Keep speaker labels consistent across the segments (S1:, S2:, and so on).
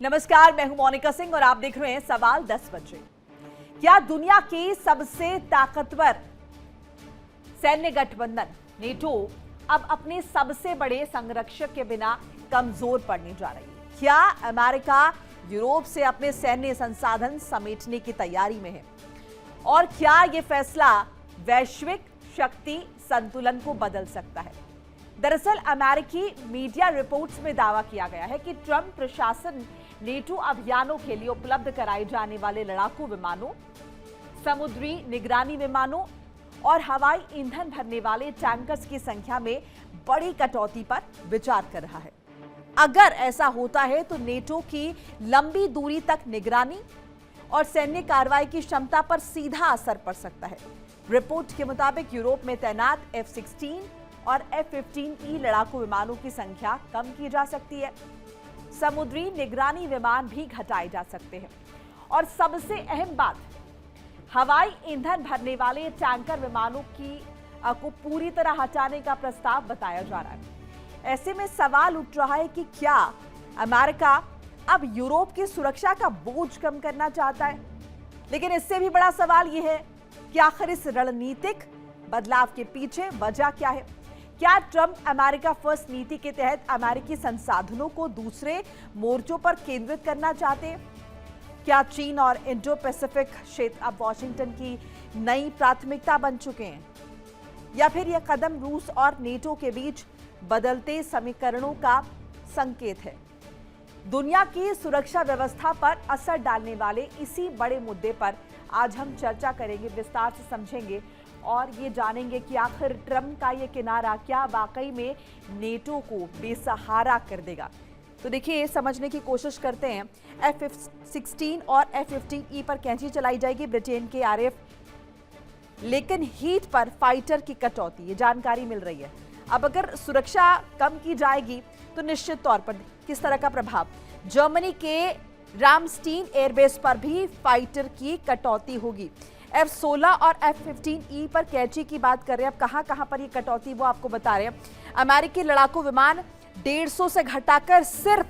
S1: नमस्कार, मैं हूं मोनिका सिंह और आप देख रहे हैं सवाल 10 बजे। क्या दुनिया की सबसे ताकतवर सैन्य गठबंधन नेटो अब अपने सबसे बड़े संरक्षक के बिना कमजोर पड़ने जा रही है? क्या अमेरिका यूरोप से अपने सैन्य संसाधन समेटने की तैयारी में है? और क्या यह फैसला वैश्विक शक्ति संतुलन को बदल सकता है? दरअसल अमेरिकी मीडिया रिपोर्ट्स में दावा किया गया है कि ट्रंप प्रशासन नेटो अभियानों के लिए उपलब्ध कराए जाने वाले लड़ाकू विमानों, समुद्री निगरानी विमानों और हवाई ईंधन भरने वाले टैंकर्स की संख्या में बड़ी कटौती पर विचार कर रहा है। अगर ऐसा होता है तो नेटो की लंबी दूरी तक निगरानी और सैन्य कार्रवाई की क्षमता पर सीधा असर पड़ सकता है। रिपोर्ट के मुताबिक यूरोप में तैनात F-16 और F-15E लड़ाकू विमानों की संख्या कम की जा सकती है। समुद्री निगरानी विमान भी घटाए जा सकते हैं और सबसे अहम बात, हवाई ईंधन भरने वाले टैंकर विमानों को पूरी तरह हटाने का प्रस्ताव बताया जा रहा है। ऐसे में सवाल उठ रहा है कि क्या अमेरिका अब यूरोप की सुरक्षा का बोझ कम करना चाहता है? लेकिन इससे भी बड़ा सवाल यह है कि आखिर इस रणनीतिक बदलाव के पीछे वजह क्या है? क्या ट्रंप अमेरिका फर्स्ट नीति के तहत अमेरिकी संसाधनों को दूसरे मोर्चों पर केंद्रित करना चाहते हैं? क्या चीन और इंडो पैसिफिक क्षेत्र अब वॉशिंगटन की नई प्राथमिकता बन चुके हैं? या फिर यह कदम रूस और नेटो के बीच बदलते समीकरणों का संकेत है? दुनिया की सुरक्षा व्यवस्था पर असर डालने वाले इसी बड़े मुद्दे पर आज हम चर्चा करेंगे, विस्तार से समझेंगे और ये जानेंगे कि आखिर ट्रंप का ये किनारा क्या वाकई में नेटो को बेसहारा कर देगा। तो देखिए, समझने की कोशिश करते हैं। F-16 और F-15E पर कैंची चलाई जाएगी ब्रिटेन के RAF, लेकिन हीट पर फाइटर की कटौती, ये जानकारी मिल रही है। अब अगर सुरक्षा कम की जाएगी तो निश्चित तौर पर किस तरह का प्रभाव? जर्मनी के रामस्टीन एयरबेस पर भी फाइटर की कटौती होगी। F-16 और F-15E पर कैंची की बात कर रहे हैं। अब कहां पर ये कटौती वो आपको बता रहे हैं। अमेरिकी लड़ाकू विमान 150 से घटाकर सिर्फ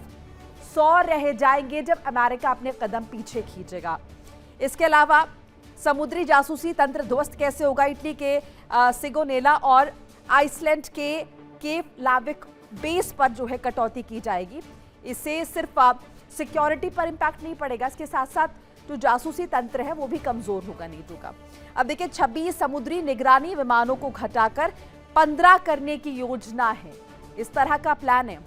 S1: 100 रह जाएंगे जब अमेरिका अपने कदम पीछे खींचेगा। इसके अलावा समुद्री जासूसी तंत्र ध्वस्त कैसे होगा? इटली के सिगोनेला और आइसलैंड के केप लाविक बेस पर जो है कटौती की जाएगी। इससे सिर्फ सिक्योरिटी पर इंपैक्ट नहीं पड़ेगा, इसके साथ साथ जो जासूसी तंत्र है वो भी कमजोर होगा नेटो का। अब देखिए, 26 समुद्री निगरानी विमानों को घटाकर 15 करने की योजना है, इस तरह का प्लान है।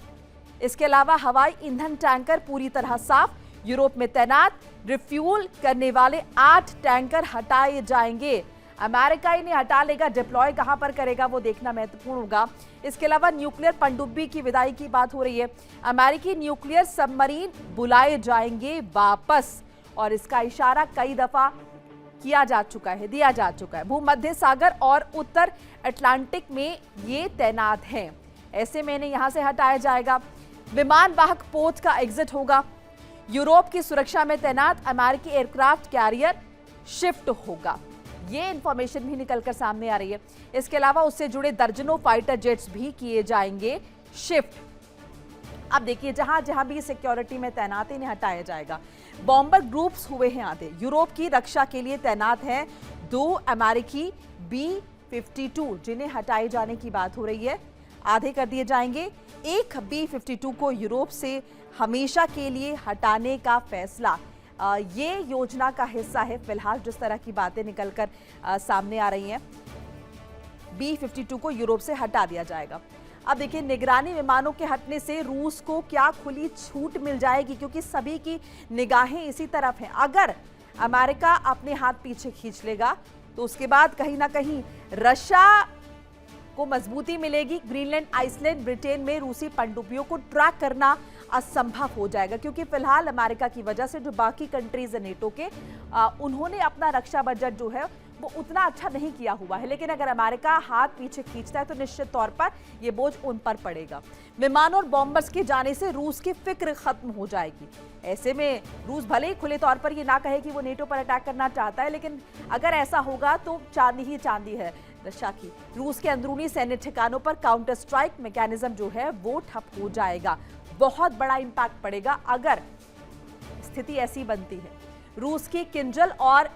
S1: इसके अलावा हवाई ईंधन टैंकर पूरी तरह साफ, यूरोप में तैनात रिफ्यूल करने वाले 8 टैंकर हटाए जाएंगे। अमेरिका इन्हें हटा लेगा, डिप्लॉय कहां पर करेगा वो देखना महत्वपूर्ण होगा। इसके अलावा न्यूक्लियर पनडुब्बी की विदाई की बात हो रही है। अमेरिकी न्यूक्लियर सबमरीन बुलाए जाएंगे वापस और इसका इशारा कई दफा दिया जा चुका है। भूमध्य सागर और उत्तर अटलांटिक में ये तैनात हैं। ऐसे में इन्हें यहां से हटाया जाएगा। विमान वाहक पोत का एग्जिट होगा। यूरोप की सुरक्षा में तैनात अमेरिकी एयरक्राफ्ट कैरियर शिफ्ट होगा। ये इंफॉर्मेशन भी निकलकर सामने आ रही है। इसके अलावा उससे जुड़े दर्जनों फाइटर जेट्स भी किए जाएंगे शिफ्ट। अब देखिए, जहां जहां भी सिक्योरिटी में तैनात इन्हें हटाया जाएगा। बॉम्बर ग्रुप्स हुए हैं आधे। यूरोप की रक्षा के लिए तैनात हैं 2 अमेरिकी B-52 जिन्हें हटाए जाने की बात हो रही है, आधे कर दिए जाएंगे। एक B-52 को यूरोप से हमेशा के लिए हटाने का फैसला ये योजना का हिस्सा है। फिलहाल जिस तरह की बातें निकलकर सामने आ रही हैं, B-52 को यूरोप से हटा दिया जाएगा। अब देखिए, निगरानी विमानों के हटने से रूस को क्या खुली छूट मिल जाएगी, क्योंकि सभी की निगाहें इसी तरफ हैं। अगर अमेरिका अपने हाथ पीछे खींच लेगा तो उसके बाद कहीं ना कहीं रशिया को मजबूती मिलेगी। ग्रीनलैंड, आइसलैंड, ब्रिटेन में रूसी पनडुब्बियों को ट्रैक करना असंभव हो जाएगा, क्योंकि फिलहाल अमेरिका की वजह से जो बाकी कंट्रीज है नेटो के, उन्होंने अपना रक्षा बजट जो है वो उतना अच्छा नहीं किया हुआ है। लेकिन अगर अमेरिका हाथ पीछे खींचता है तो निश्चित तौर पर ये बोझ उन पर पड़ेगा। विमान और बॉम्बर्स के जाने से रूस की फिक्र खत्म हो जाएगी। ऐसे में रूस भले ही खुले तौर पर ये ना कहे कि वो नेटो पर अटैक करना चाहता है, लेकिन अगर ऐसा होगा तो चांदी ही चांदी है रशिया की। रूस के अंदरूनी सैन्य ठिकानों पर काउंटर स्ट्राइक मैकेनिज्म जो है वो ठप हो जाएगा। बहुत बड़ा इंपैक्ट पड़ेगा अगर स्थिति ऐसी बनती है। रूस की किंजल और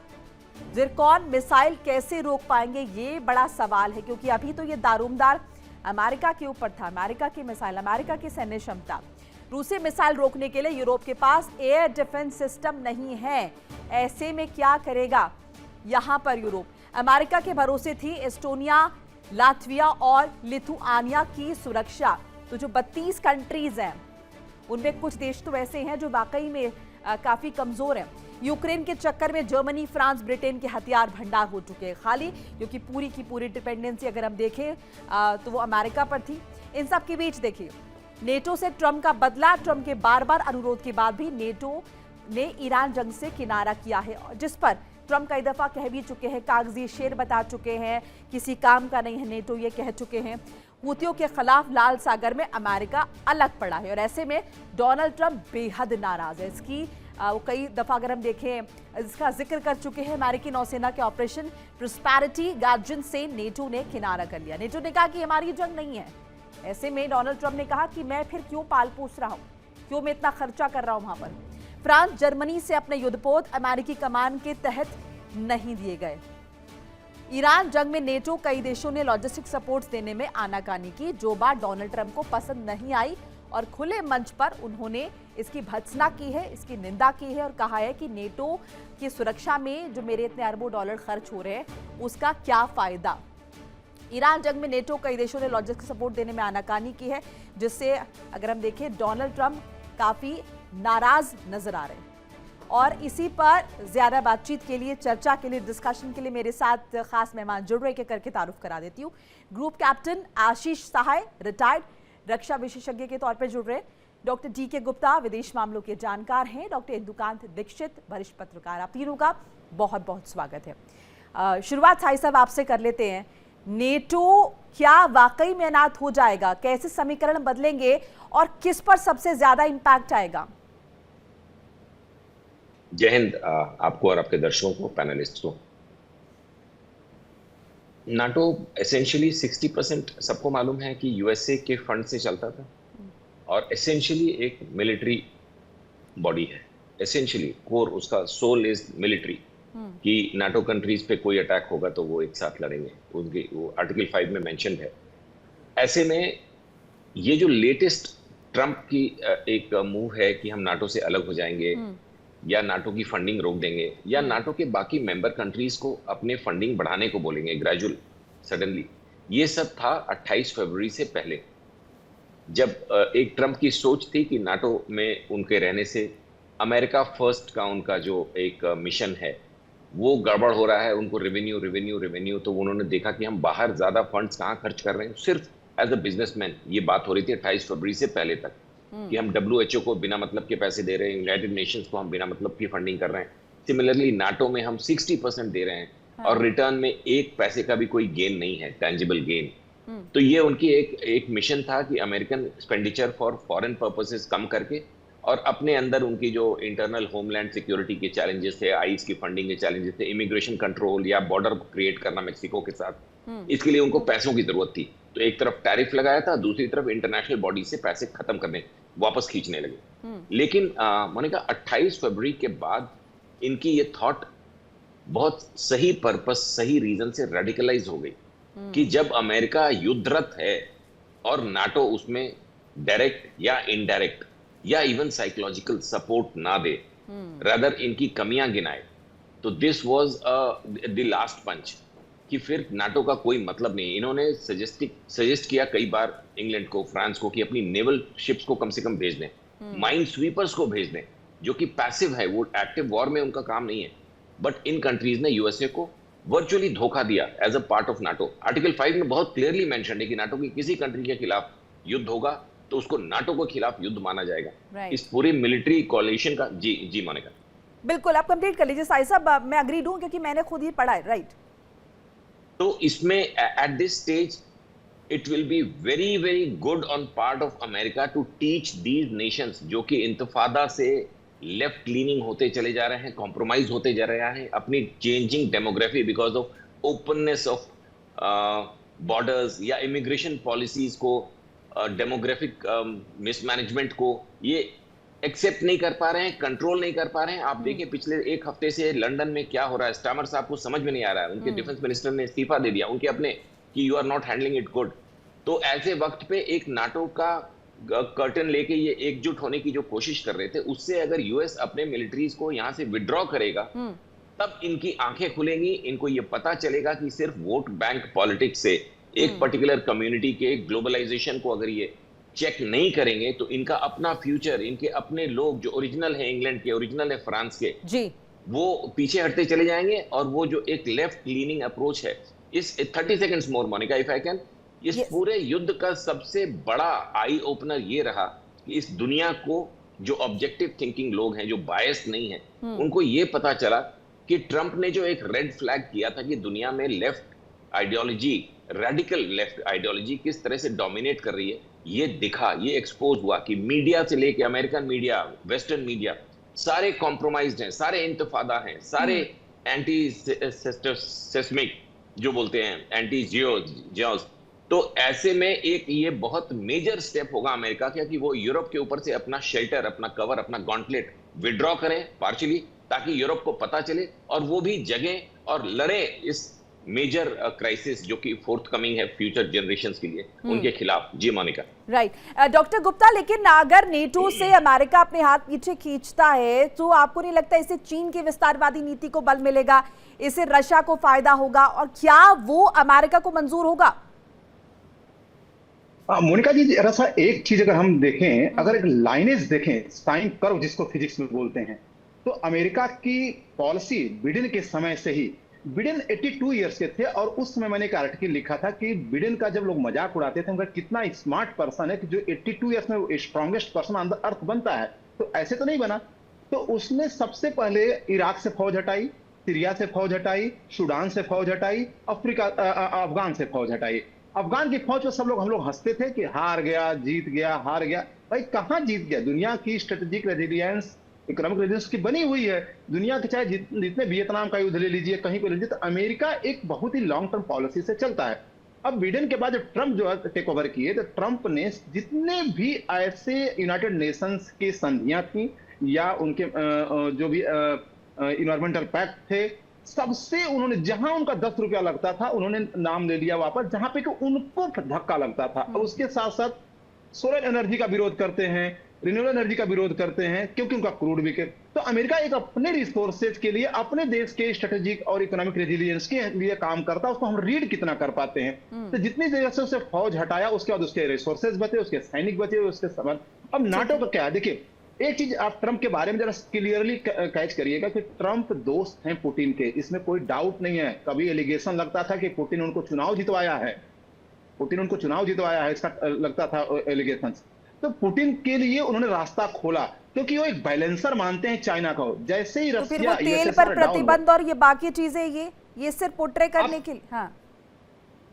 S1: जिरकॉन मिसाइल कैसे रोक पाएंगे, ये बड़ा सवाल है, क्योंकि अभी तो ये दारोमदार अमेरिका के ऊपर था, अमेरिका की मिसाइल, अमेरिका की सैन्य क्षमता। रूसी मिसाइल रोकने के लिए यूरोप के पास एयर डिफेंस सिस्टम नहीं है। ऐसे में क्या करेगा यहां पर यूरोप? अमेरिका के भरोसे थी एस्टोनिया, लातविया और लिथुआनिया की सुरक्षा। तो जो 32 कंट्रीज हैं उनमें कुछ देश तो ऐसे हैं जो वाकई में काफी कमजोर हैं। यूक्रेन के चक्कर में जर्मनी, फ्रांस, ब्रिटेन के हथियार भंडार हो चुके हैं खाली, क्योंकि पूरी की पूरी डिपेंडेंसी अगर हम देखें तो वो अमेरिका पर थी। इन सब के बीच देखिए नेटो से ट्रंप का बदला। ट्रंप के बार बार अनुरोध के बाद भी नेटो ने ईरान जंग से किनारा किया है, जिस पर ट्रंप कई दफा कह भी चुके हैं, कागजी शेर बता चुके हैं, किसी काम का नहीं है नेटो, ये कह चुके हैं। हूतियों के खिलाफ लाल सागर में अमेरिका अलग पड़ा है और ऐसे में डोनाल्ड ट्रंप बेहद नाराज है। इसकी वो कई दफा अगर हम देखें इसका जिक्र कर चुके हैं। अमेरिकी नौसेना के ऑपरेशन प्रॉस्पेरिटी गार्जियन से नेटो ने किनारा कर लिया। नेटो ने कहा कि हमारी जंग नहीं है। ऐसे में डोनाल्ड ट्रंप ने कहा कि मैं फिर क्यों पाल पोस रहा हूं, क्यों मैं इतना खर्चा कर रहा हूं वहां पर। फ्रांस, जर्मनी से अपने युद्धपोत अमेरिकी कमान के तहत नहीं दिए गए। ईरान जंग में नेटो कई देशों ने लॉजिस्टिक सपोर्ट देने में आनाकानी की, जो बात डोनाल्ड ट्रंप को पसंद नहीं आई और खुले मंच पर उन्होंने इसकी भर्त्सना की है, इसकी निंदा की है और कहा है कि नेटो की सुरक्षा में जो मेरे इतने अरबों डॉलर खर्च हो रहे हैं उसका क्या फायदा। ईरान जंग में नेटो कई देशों ने लॉजिस्टिक सपोर्ट देने में आनाकानी की है, जिससे अगर हम देखें डोनाल्ड ट्रंप काफी नाराज नजर आ रहे हैं। और इसी पर ज्यादा बातचीत के लिए, चर्चा के लिए, डिस्कशन के लिए मेरे साथ खास मेहमान जुड़ रहे हैं, करके तारुफ करा देती हूँ। ग्रुप कैप्टन आशीष सहाय, रिटायर्ड रक्षा विशेषज्ञ के तौर पर जुड़ रहे। डॉक्टर DK गुप्ता, विदेश मामलों के जानकार हैं। डॉक्टर इंदुकांत दीक्षित, वरिष्ठ पत्रकार। आप तीनों का बहुत बहुत स्वागत है। शुरुआत साई साहब आपसे कर लेते हैं। नेटो क्या वाकई में अनाथ हो जाएगा? कैसे समीकरण बदलेंगे और किस पर सबसे ज्यादा इंपैक्ट आएगा?
S2: जय हिंद आपको और आपके दर्शकों को, पैनलिस्ट को। नाटो एसेंशियली 60% सबको मालूम है कि यूएसए के फंड से चलता था और एसेंशियली एक मिलिट्री बॉडी है। एसेंशियली कोर उसका सोल इज मिलिट्री, कि नाटो कंट्रीज पे कोई अटैक होगा तो वो एक साथ लड़ेंगे, उनके वो आर्टिकल 5 में मेंशन है। ऐसे में ये जो लेटेस्ट ट्रंप की एक मूव है कि हम नाटो से अलग हो जाएंगे या नाटो की फंडिंग रोक देंगे या नाटो के बाकी मेंबर कंट्रीज को अपने फंडिंग बढ़ाने को बोलेंगे ग्रेजुअल सडनली, ये सब था 28 फरवरी से पहले, जब एक ट्रंप की सोच थी कि नाटो में उनके रहने से अमेरिका फर्स्ट का उनका जो एक मिशन है वो गड़बड़ हो रहा है, उनको रेवेन्यू। तो उन्होंने देखा कि हम बाहर ज्यादा फंड्स कहाँ खर्च कर रहे हैं, सिर्फ एज अ बिजनेसमैन। ये बात हो रही थी 28 फरवरी से पहले तक कि हम WHO को बिना मतलब के पैसे दे रहे हैं, यूनाइटेड नेशंस को हम बिना मतलब की फंडिंग कर रहे हैं। सिमिलरली नाटो में हम 60% दे रहे हैं और रिटर्न में एक पैसे का भी कोई गेन नहीं है, टेंजिबल गेन। तो ये उनकी एक मिशन था कि American expenditure for foreign purposes कम करके और अपने अंदर उनकी जो इंटरनल होमलैंड सिक्योरिटी के चैलेंजेस थे, आईस की फंडिंग के चैलेंजेस थे, इमिग्रेशन कंट्रोल या बॉर्डर क्रिएट करना मेक्सिको के साथ, इसके लिए उनको पैसों की जरूरत थी। तो एक तरफ टैरिफ लगाया था, दूसरी तरफ इंटरनेशनल बॉडी से पैसे खत्म करने, वापस खींचने लगे। लेकिन मोनिका 28 फरवरी के बाद इनकी ये थॉट बहुत सही पर्पस, सही रीजन से रेडिकलाइज हो गई कि जब अमेरिका युद्धरत है और नाटो उसमें डायरेक्ट या इनडायरेक्ट या इवन साइकोलॉजिकल सपोर्ट ना दे, रादर इनकी कमियां गिनाए, तो दिस वाज द लास्ट पंच कि फिर नाटो का कोई मतलब नहीं। इन्होंने सजेस्ट किया कई बार इंग्लैंड को, फ्रांस को कि अपनी नेवल शिप्स को कम से कम भेज दें, माइन स्वीपर्स को भेज दें, जो कि पैसिव है, वो एक्टिव वॉर में उनका काम नहीं है। बट इन कंट्रीज ने यूएसए को वर्चुअली धोखा दिया as a part of NATO. Article 5 में बहुत क्लियरली मेंशन है कि नाटो की किसी कंट्री के खिलाफ युद्ध होगा तो उसको नाटो के खिलाफ युद्ध माना जाएगा। इस पूरे मिलिट्री कोalition का। जी मोनिका,
S1: बिल्कुल आप कंप्लीट कर लीजिए साई साहब। मैं अग्री हूं क्योंकि मैंने खुद ही पढ़ा है। राइट,
S2: तो इसमें at this stage it will be very very good on part of America to teach these nations जो कि इंतफादा से लेफ्ट लीनिंग होते चले जा रहे हैं, कॉम्प्रोमाइज होते जा रहे हैं, अपनी changing demography because of openness of borders या इमिग्रेशन पॉलिसीज को, डेमोग्राफिक मिसमैनेजमेंट को, ये एक्सेप्ट नहीं कर पा रहे हैं, कंट्रोल नहीं कर पा रहे हैं। आप देखिए पिछले एक हफ्ते से लंदन में क्या हो रहा है, स्टामर साहब को समझ में नहीं आ रहा है, उनके डिफेंस मिनिस्टर ने इस्तीफा दे दिया, उनके अपने, कि you are not handling it good. तो ऐसे वक्त पे एक नाटो का कर्टन लेके ये एकजुट होने की जो कोशिश कर रहे थे, उससे अगर यूएस अपने मिलिट्रीज को यहां से विड्रॉ करेगा, तब इनकी आंखें खुलेंगी, इनको ये पता चलेगा कि सिर्फ वोट बैंक पॉलिटिक्स से एक पर्टिकुलर कम्युनिटी के ग्लोबलाइजेशन को अगर ये चेक नहीं करेंगे, तो इनका अपना फ्यूचर, इनके अपने लोग जो ओरिजिनल है इंग्लैंड के, ओरिजिनल है फ्रांस के
S1: जी,
S2: वो पीछे हटते चले जाएंगे। और वो जो एक लेफ्ट लीनिंग अप्रोच है, इस 30 seconds more Monica if I can, इस पूरे युद्ध का सबसे बड़ा आई ओपनर ये रहा कि इस दुनिया को जो ऑब्जेक्टिव थिंकिंग लोग हैं, जो बायस्ड नहीं है, उनको ये पता चला कि ट्रंप ने जो एक रेड फ्लैग किया था कि दुनिया में left ideology, radical left ideology किस तरह से डोमिनेट कर रही है, ये दिखा, ये एक्सपोज हुआ कि मीडिया से लेके अमेरिकन मीडिया, वेस्टर्न मीडिया, सारे कॉम्प्रोमाइज्ड हैं, सारे इंतफादा हैं, सारे एंटी सेस्मिक जो बोलते हैं, एंटी जियोज। तो ऐसे में एक ये बहुत मेजर स्टेप होगा अमेरिका का कि वो यूरोप के ऊपर से अपना शेल्टर, अपना कवर, अपना गॉन्टलेट विड्रॉ करें पार्शियली, ताकि यूरोप को पता चले और वो भी जगें और लड़े इस मेजर क्राइसिस जो कि फोर्थ कमिंग है फ्यूचर जनरेशंस के लिए, उनके खिलाफ। जी मोनिका।
S1: राइट डॉक्टर गुप्ता, लेकिन अगर नेटो से अमेरिका अपने हाथ पीछे खींचता है तो आपको नहीं लगता इससे चीन की विस्तारवादी नीति को बल मिलेगा, इससे रशिया को फायदा होगा, और क्या वो अमेरिका को मंजूर होगा?
S3: मोनिका जी, जरा सा एक चीज अगर हम देखें, अगर एक लाइनेज देखें, साइन कर्व जिसको फिजिक्स में बोलते हैं, तो अमेरिका की पॉलिसी बिडेन के समय से ही, बिडेन 82 इयर्स के थे और उस समय मैंने एक आर्टिकल लिखा था कि बिडेन का जब लोग मजाक उड़ाते थे, उनका कितना स्मार्ट पर्सन है कि जो 82 इयर्स में strongest person on the earth बनता है, तो ऐसे तो नहीं बना। तो उसने सबसे पहले इराक से फौज हटाई, सीरिया से फौज हटाई, सूडान से फौज हटाई, अफगान से फौज हटाई। अफगान की फौज पर सब लोग, हम लोग हंसते थे कि हार गया, जीत गया, हार गया। भाई कहां जीत गया? दुनिया की स्ट्रेटेजिक रेजिलियंस, इकोनॉमिक रेजिलियंस की बनी हुई है। दुनिया के चाहे जितने वियतनाम का युद्ध ले लीजिए, कहीं पे ले लीजिए, तो अमेरिका एक बहुत ही लॉन्ग टर्म पॉलिसी से चलता है। अब बिडेन के बाद जब ट्रंप जो है टेक ओवर किए, तो ट्रंप ने जितने भी ऐसे यूनाइटेड नेशंस की संधियां थी या उनके जो भी इन्वायरमेंटल पैक्ट थे, सबसे उन्होंने, जहां उनका 10 रुपया लगता था उन्होंने नाम ले लिया वापस, जहां पे कि उनको धक्का लगता था। और उसके साथ साथ सोलर एनर्जी का विरोध करते हैं, रिन्यूएबल एनर्जी का विरोध करते हैं, क्योंकि उनका क्रूड बिके। तो अमेरिका एक अपने रिसोर्सेज के लिए, अपने देश के स्ट्रेटेजिक और इकोनॉमिक रेजिलियंस के लिए काम करता है। उसको हम रीड कितना कर पाते हैं। तो जितनी देर से उसे फौज हटाया, उसके बाद उसके रिसोर्सेज बचे, उसके सैनिक बचे, उसके समझ। अब नाटो का क्या है, देखिए एक चीज आप ट्रंप के बारे में जरा क्लियरली कैच करिएगा कि ट्रंप दोस्त हैं पुतिन के, इसमें कोई डाउट नहीं है। कभी एलिगेशन लगता था कि पुतिन उनको चुनाव जितवाया है, पुतिन उनको चुनाव जितवाया है, इसका लगता था एलिगेशन। तो पुतिन के लिए उन्होंने रास्ता खोला, क्योंकि वो एक बैलेंसर मानते हैं चाइना को। जैसे ही
S1: तो फिर वो
S3: रशिया
S1: तेल पर प्रतिबंध और ये बाकी चीजें, ये सिर्फ पोर्ट्रे करने के लिए, हाँ,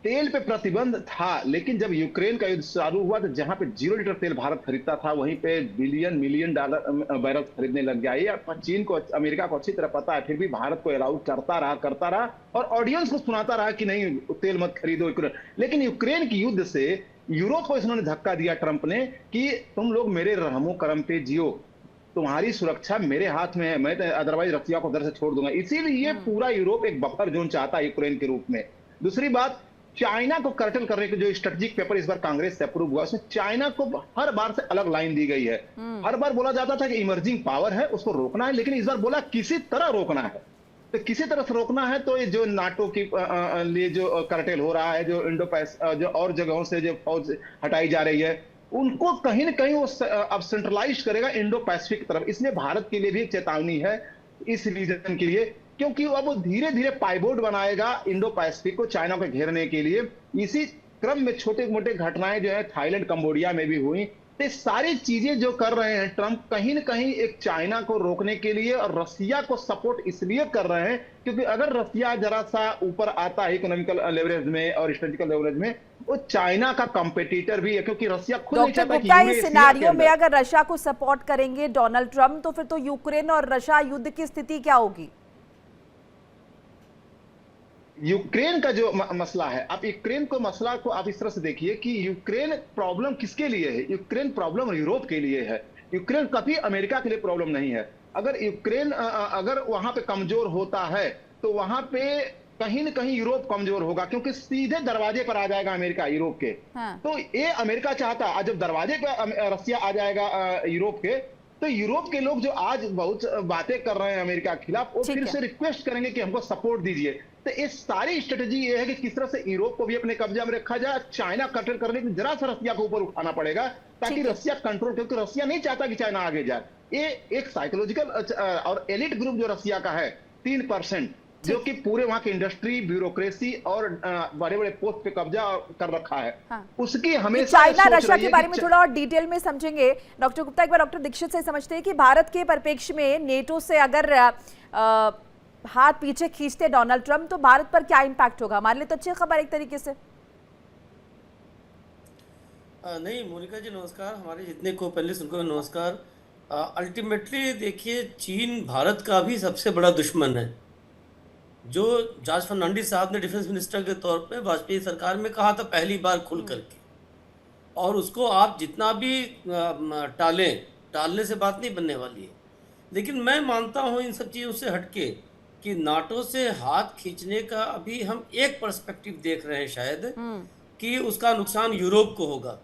S3: तेल पे प्रतिबंध था। लेकिन जब यूक्रेन का युद्ध चालू हुआ, तो जहां पे 0 लीटर तेल भारत खरीदता था, वहीं पे बिलियन मिलियन डॉलर बैरल खरीदने लग गया। ये चीन को, अमेरिका को अच्छी तरह पता है, फिर भी भारत को अलाउ करता रहा और ऑडियंस को सुनाता रहा कि नहीं तेल मत खरीदो यूक्रेन। लेकिन यूक्रेन की युद्ध से यूरोप को इन्होंने धक्का दिया ट्रंप ने कि तुम लोग मेरे रहमो करम पे जियो, तुम्हारी सुरक्षा मेरे हाथ में है, मैं तो अदरवाइज रसिया को उधर से छोड़ दूंगा। इसीलिए पूरा यूरोप एक बफर जोन चाहता है यूक्रेन के रूप में। दूसरी बात, चाइना को कर्टल करने के जो स्ट्रेटेजिक पेपर इस बार कांग्रेस से अप्रूव हुआ, उसमें चाइना को हर बार से अलग लाइन दी गई है। हर बार बोला जाता था कि इमर्जिंग पावर है, उसको रोकना है, लेकिन इस बार बोला किसी तरह रोकना है। तो किसी तरह से रोकना है, तो ये जो नाटो की लिए जो कर्टेल हो रहा है, जो जो और जगहों से जो फौज हटाई जा रही है, उनको कहीं ना कहीं वो अब सेंट्रलाइज करेगा इंडो पैसिफिक की तरफ। इसलिए भारत के लिए भी एक चेतावनी है इस रीजन के लिए, क्योंकि अब वो धीरे धीरे पाइवोट बनाएगा इंडो पैसिफिक को चाइना को घेरने के लिए। इसी क्रम में छोटे मोटे घटनाएं जो है थाईलैंड कंबोडिया में भी हुई। तो सारी चीजें जो कर रहे हैं ट्रंप, कहीं ना कहीं एक चाइना को रोकने के लिए और रसिया को सपोर्ट इसलिए कर रहे हैं क्योंकि अगर रसिया जरा सा ऊपर आता है इकोनॉमिकल लेवरेज में और स्ट्रेटेजिकल लेवरेज में, वो चाइना का कंपेटिटर भी है, क्योंकि रसिया खुद नहीं चाहता कि
S1: यूएस सिनेरियो में अगर रशिया को सपोर्ट करेंगे डोनाल्ड ट्रंप, तो फिर तो यूक्रेन और रशिया युद्ध की स्थिति क्या होगी?
S3: यूक्रेन का जो मसला है, आप यूक्रेन को मसला को आप इस तरह से देखिए कि यूक्रेन प्रॉब्लम किसके लिए है? यूक्रेन प्रॉब्लम यूरोप के लिए है। यूक्रेन कभी अमेरिका के लिए प्रॉब्लम नहीं है। अगर यूक्रेन अगर वहां पे कमजोर होता है तो वहां पे कहीं न कहीं यूरोप कमजोर होगा, क्योंकि सीधे दरवाजे पर आ जाएगा अमेरिका यूरोप के।
S1: हाँ।
S3: तो ये अमेरिका चाहता है, जब दरवाजे पे रसिया आ जाएगा यूरोप के, तो यूरोप के लोग जो आज बहुत बातें कर रहे हैं अमेरिका के खिलाफ, वो फिर से रिक्वेस्ट करेंगे कि हमको सपोर्ट दीजिए। तो इस सारी स्ट्रेटेजी ये है कि किस तरह से यूरोप को भी अपने कब्जा में रखा जाए, चाइना कंट्रोल करने की जरा सा रसिया को ऊपर उठाना पड़ेगा ताकि रसिया कंट्रोल, क्योंकि रसिया नहीं चाहता कि चाइना आगे जाए। ये एक साइकोलॉजिकल और एलिट ग्रुप जो रसिया का है 3%, जो कि पूरे वहां की इंडस्ट्री, ब्यूरोक्रेसी और बड़े बड़े पोस्ट पे कब्जा कर रखा है। हाँ। उसकी हमेशा
S1: चाइना रशिया के बारे में थोड़ा और डिटेल में समझेंगे डॉक्टर गुप्ता। एक बार डॉक्टर दीक्षित से समझते हैं कि भारत के परिप्रेक्ष्य में नेटो से अगर हाथ पीछे खींचते डोनाल्ड ट्रंप तो भारत पर क्या इंपैक्ट होगा? हमारे लिए तो अच्छी खबर एक तरीके से।
S4: नहीं मोनिका जी नमस्कार, हमारे जितने को पहले सुनको नमस्कार। अल्टीमेटली देखिए, चीन भारत का भी सबसे बड़ा दुश्मन है। जो जॉर्ज फर्नांडिस साहब ने डिफेंस मिनिस्टर के तौर पे वाजपेयी सरकार में कहा था पहली बार खुल करके, और उसको आप जितना भी टालने से बात नहीं बनने वाली है। लेकिन मैं मानता हूँ इन सब चीज़ों से हटके कि नाटो से हाथ खींचने का अभी हम एक पर्सपेक्टिव देख रहे हैं शायद कि उसका नुकसान यूरोप को होगा,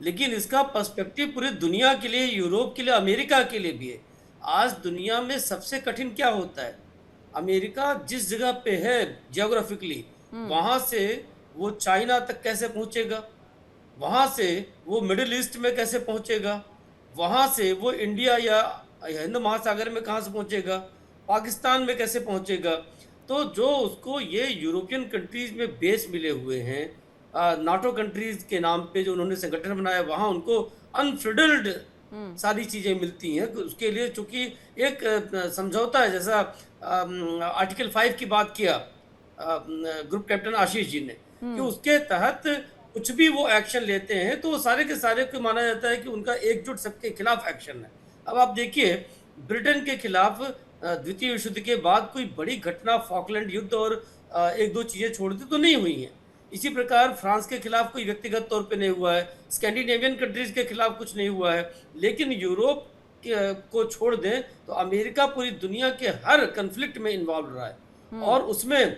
S4: लेकिन इसका पर्सपेक्टिव पूरी दुनिया के लिए, यूरोप के लिए, अमेरिका के लिए भी है। आज दुनिया में सबसे कठिन क्या होता है? अमेरिका जिस जगह पे है जियोग्राफिकली, वहां से वो चाइना तक कैसे पहुंचेगा, वहां से वो मिडिल ईस्ट में कैसे पहुंचेगा, वहां से वो इंडिया या हिंद महासागर में कहां से पहुंचेगा, पाकिस्तान में कैसे पहुंचेगा। तो जो उसको ये यूरोपियन कंट्रीज में बेस मिले हुए हैं, नाटो कंट्रीज के नाम पे जो उन्होंने संगठन बनाया, वहां उनको अनफ्रिडल्ड सारी चीजें मिलती हैं। उसके लिए चूंकि एक समझौता है, जैसा आर्टिकल 5 की बात किया ग्रुप कैप्टन आशीष जी ने, कि उसके तहत कुछ भी वो एक्शन लेते हैं तो वो सारे के सारे को माना जाता है कि उनका एकजुट सबके खिलाफ एक्शन है। अब आप देखिए, ब्रिटेन के खिलाफ द्वितीय विश्व युद्ध के बाद कोई बड़ी घटना, फॉकलैंड युद्ध और एक दो चीजें छोड़ती तो नहीं हुई हैं। इसी प्रकार फ्रांस के खिलाफ कोई व्यक्तिगत तौर पे नहीं हुआ है, स्कैंडिनेवियन कंट्रीज के खिलाफ कुछ नहीं हुआ है। लेकिन यूरोप को छोड़ दें तो अमेरिका पूरी दुनिया के हर कन्फ्लिक्ट में इन्वॉल्व रहा है, और उसमें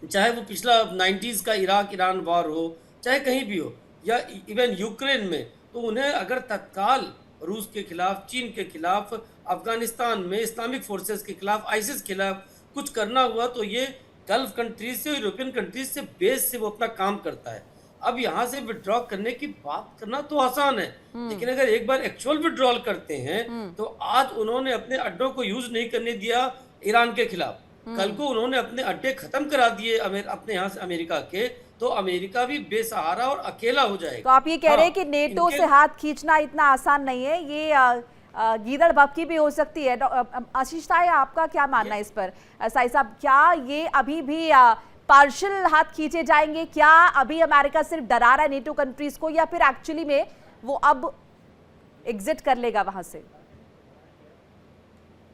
S4: चाहे वो पिछला 90s का इराक ईरान वार हो, चाहे कहीं भी हो, या इवन यूक्रेन में, तो उन्हें अगर तत्काल रूस के खिलाफ, चीन के खिलाफ, अफगानिस्तान में इस्लामिक फोर्सेस के खिलाफ, आईसिस के खिलाफ कुछ करना हुआ तो ये गल्फ कंट्रीज से, यूरोपियन कंट्रीज से बेस से वो अपना काम करता है। अब यहाँ से विड्रॉ करने की बात करना तो आसान है, लेकिन अगर एक बार एक्चुअल विड्रॉल करते हैं तो आज उन्होंने अपने अड्डों को यूज नहीं करने दिया ईरान के खिलाफ, कल को उन्होंने अपने अड्डे खत्म करा दिए अपने यहाँ से अमेरिका के, तो अमेरिका भी बेसहारा और अकेला हो जाएगा।
S1: तो आप ये कह रहे हैं कि नेटो से हाथ खींचना इतना आसान नहीं है, ये गीदड़ भपकी भी हो सकती है। आशीष साहब, आपका क्या मानना है इस पर? साई साहब, क्या ये अभी भी पार्शियल हाथ खींचे जाएंगे? क्या अभी अमेरिका सिर्फ डरा रहा है नेटो कंट्रीज को, या फिर एक्चुअली में वो अब एग्जिट कर लेगा वहां से?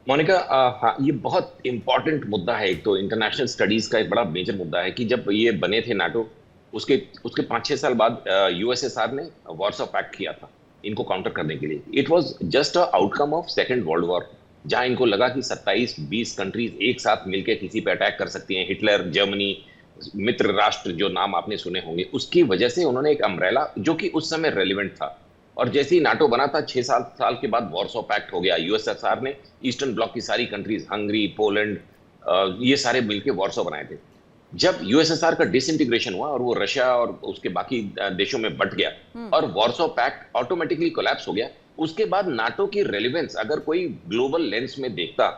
S2: मोनिका, हाँ, ये बहुत इंपॉर्टेंट मुद्दा है। एक तो इंटरनेशनल स्टडीज का एक बड़ा मेजर मुद्दा है कि जब ये बने थे नाटो, उसके 5-6 साल बाद यूएसएसआर ने वॉर्सो पैक्ट किया था इनको काउंटर करने के लिए। It was just a outcome of second world war, जहां इनको लगा कि 27-20 कंट्रीज एक साथ मिलकर किसी पे अटैक कर सकती हैं। हिटलर, जर्मनी, मित्र राष्ट्र जो नाम आपने सुने होंगे, उसकी वजह से उन्होंने एक अम्ब्रेला, जो कि उस समय रेलिवेंट था, और जैसे ही नाटो बना था 6 साल के बाद वॉर्सो पैक्ट हो गया। यूएसएसआर ने ईस्टर्न ब्लॉक की सारी कंट्रीज, हंगरी, पोलैंड, ये सारे मिलकर वॉर्सो बनाए थे। जब यूएसएसआर का डिसइंटीग्रेशन हुआ और वो रशिया और उसके बाकी देशों में बट गया और वॉर्सो पैक्ट ऑटोमेटिकली कोलैप्स हो गया, उसके बाद नाटो की रेलेवेंस अगर कोई ग्लोबल लेंस में देखता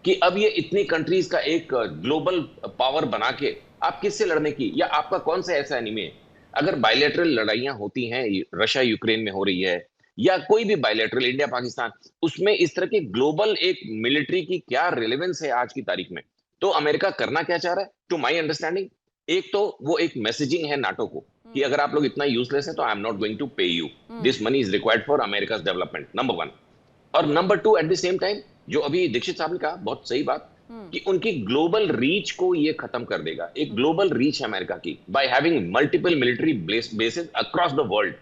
S2: कि अब ये इतनी कंट्रीज का एक ग्लोबल पावर बना के आप किससे लड़ने की, या आपका कौन सा ऐसा एनिमी है? अगर बायलैटरल लड़ाइयां होती हैं, रशिया यूक्रेन में हो रही है, या कोई भी बायलैटरल इंडिया पाकिस्तान, उसमें इस तरह के ग्लोबल एक मिलिट्री की क्या रेलेवेंस है आज की तारीख में? तो अमेरिका करना क्या चाह रहा है? टू माय अंडरस्टैंडिंग, एक तो वो एक मैसेजिंग है नाटो को कि अगर आप लोग इतना यूजलेस हैं तो I am not going to pay you, this money is required for America's development, number 1। और number 2, at the same time, जो अभी दीक्षित साहब ने कहा बहुत सही बात, कि उनकी ग्लोबल रीच को ये खत्म कर देगा। एक ग्लोबल रीच है अमेरिका की by having multiple military bases across the world,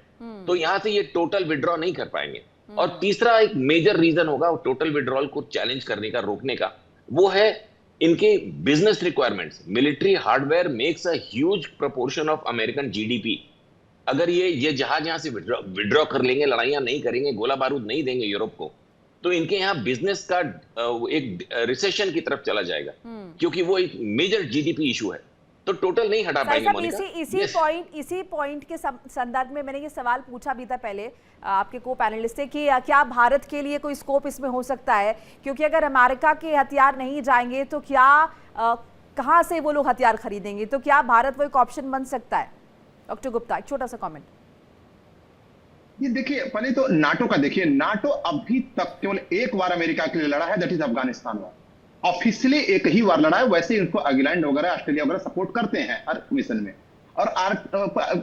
S2: तो यहां से ये टोटल विड्रॉ नहीं कर पाएंगे। और तीसरा एक मेजर रीजन होगा टोटल विड्रॉल को चैलेंज करने का, रोकने का, वो है इनके business requirements. Military hardware makes a huge proportion of American GDP. अगर ये जहाज यहां से विड्रॉ कर लेंगे, लड़ाइयां नहीं करेंगे, गोला बारूद नहीं देंगे यूरोप को, तो इनके यहाँ बिजनेस का एक रिसेशन की तरफ चला जाएगा, क्योंकि वो एक मेजर जीडीपी इशू है। तो टोटल नहीं हटा पाएंगे मोनिका।
S1: इसी पॉइंट के संदर्भ में मैंने ये सवाल पूछा भी था पहले आपके को पैनलिस्ट से कि क्या भारत के लिए कोई स्कोप इसमें हो सकता है, क्योंकि अगर अमेरिका के हथियार नहीं जाएंगे तो क्या कहां से वो लोग हथियार खरीदेंगे, तो क्या भारत वो एक ऑप्शन बन सकता है? डॉक्टर गुप्ता, एक छोटा सा कमेंट।
S3: ये देखिए, पहले तो नाटो का देखिए, नाटो अभी तक केवल एक बार अमेरिका के लिए लड़ा है, दैट इज अफगानिस्तान में। ऑफिशियली एक ही बार लड़ा है, वैसे इनको इंग्लैंड वगैरह, ऑस्ट्रेलिया वगैरह सपोर्ट करते हैं हर मिशन में। और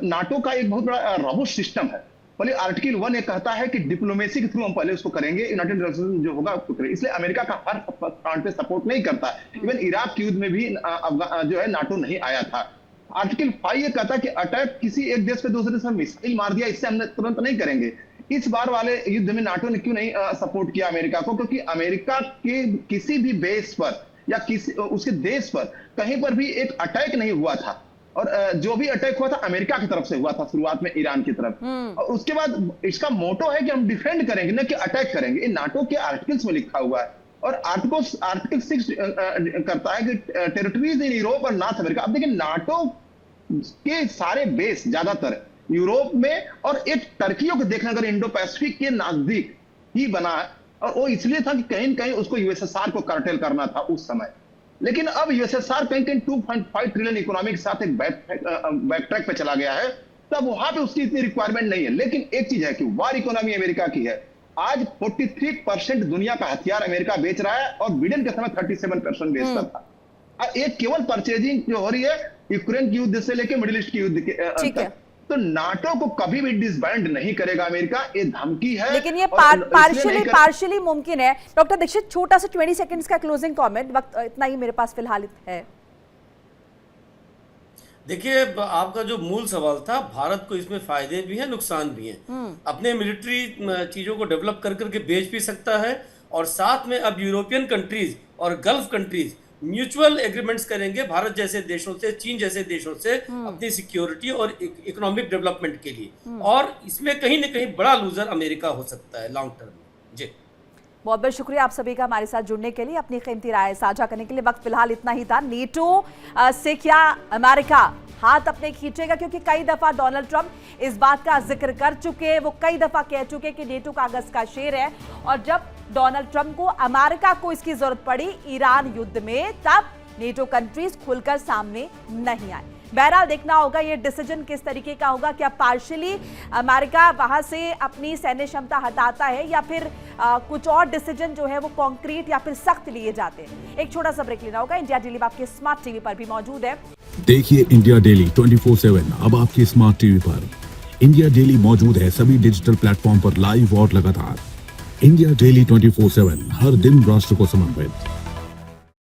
S3: नाटो का एक बहुत बड़ा रोबस्ट सिस्टम है। पहले आर्टिकल 1 ये कहता है कि डिप्लोमेसी के थ्रू हम पहले उसको करेंगे, यूनाइटेड नेशंस जो होगा उसको करेंगे। इसलिए अमेरिका का हर फ्रंट पे सपोर्ट नहीं करता। इवन इराक के युद्ध में भी जो है नाटो नहीं आया था। आर्टिकल 5 ये कहता है कि अटैक किसी एक देश पे दूसरे देश में मिसाइल मार दिया, इससे हमने तुरंत नहीं करेंगे। इस बार वाले युद्ध में नाटो ने क्यों नहीं सपोर्ट किया अमेरिका को? क्योंकि अमेरिका के किसी भी बेस पर या किसी उसके देश पर कहीं पर भी एक अटैक नहीं हुआ था। और जो भी अटैक हुआ था अमेरिका की तरफ से हुआ था, शुरुआत में ईरान की तरफ। और उसके बाद इसका मोटो है कि हम डिफेंड करेंगे, न कि अटैक करेंगे। ये नाटो के आर्टिकल्स में लिखा हुआ है। और आर्टिकल 6 करता है कि टेरिटरीज इन यूरोप और नॉर्थ अमेरिका। अब देखिए, नाटो के सारे बेस ज्यादातर यूरोप में, और एक टर्कियों को देखना अगर इंडो पैसिफिक के नजदीक ही बना है। और वो इसलिए था कि कहीं न कहीं उसको यूएसएसआर को कर्टेल करना था उस समय। लेकिन अब यूएसएसआर कहीं 2.5 ट्रिलियन इकोनॉमी के साथ एक बैक ट्रैक पे चला गया है, तब वहां पे उसकी इतनी रिक्वायरमेंट नहीं है। लेकिन एक चीज है कि वार इकोनॉमी अमेरिका की है। आज 43% दुनिया का हथियार अमेरिका बेच रहा है, और बिडेन के समय 37% बेचता था। एक केवल परचेजिंग जो हो रही है यूक्रेन के युद्ध से लेकर मिडिल ईस्ट के युद्ध के तो नाटो को कभी भी डिसबैंड नहीं करेगा अमेरिका, ये धमकी है।
S1: लेकिन ये पार्शियली मुमकिन है। डॉक्टर दीक्षित, छोटा सा 20 सेकंड्स का क्लोजिंग कमेंट, वक्त इतना ही मेरे पास फिलहाल है।
S4: देखिए, आपका जो मूल सवाल था, भारत को इसमें फायदे भी हैं, नुकसान भी हैं। अपने मिलिट्री चीजों को डेवलप कर करके बेच भी सकता है, और साथ में अब यूरोपियन कंट्रीज और गल्फ कंट्रीज म्यूचुअल एग्रीमेंट्स करेंगे भारत जैसे देशों से, चीन जैसे देशों से, अपनी सिक्योरिटी और इकोनॉमिक डेवलपमेंट के लिए। और इसमें कहीं ना कहीं बड़ा लूजर अमेरिका हो सकता है लॉन्ग टर्म में। जी,
S1: बहुत बहुत शुक्रिया आप सभी का हमारे साथ जुड़ने के लिए, अपनी कीमती राय साझा करने के लिए। वक्त फिलहाल इतना ही था। नेटो से क्या अमेरिका हाथ अपने खींचेगा? क्योंकि कई दफा डोनाल्ड ट्रंप इस बात का जिक्र कर चुके, वो कई दफा कह चुके कि नेटो कागज का शेर है। और जब डोनाल्ड ट्रंप को अमेरिका को इसकी जरूरत पड़ी ईरान युद्ध में, तब नेटो कंट्रीज खुलकर सामने नहीं आए। बहरहाल देखना होगा ये डिसीजन किस तरीके का होगा। क्या पार्शियली अमेरिका वहां से अपनी सैन्य क्षमता हटाता है, या फिर कुछ और डिसीजन जो है वो कॉन्क्रीट या फिर सख्त लिए जाते हैं? एक छोटा सा ब्रेक लेना होगा। इंडिया डेली आपके स्मार्ट टीवी पर भी मौजूद है।
S5: देखिए इंडिया डेली 24/7 अब आपके स्मार्ट टीवी पर। इंडिया डेली मौजूद है सभी डिजिटल प्लेटफॉर्म पर लाइव और लगातार। इंडिया डेली 24/7 हर दिन राष्ट्र को समर्पित।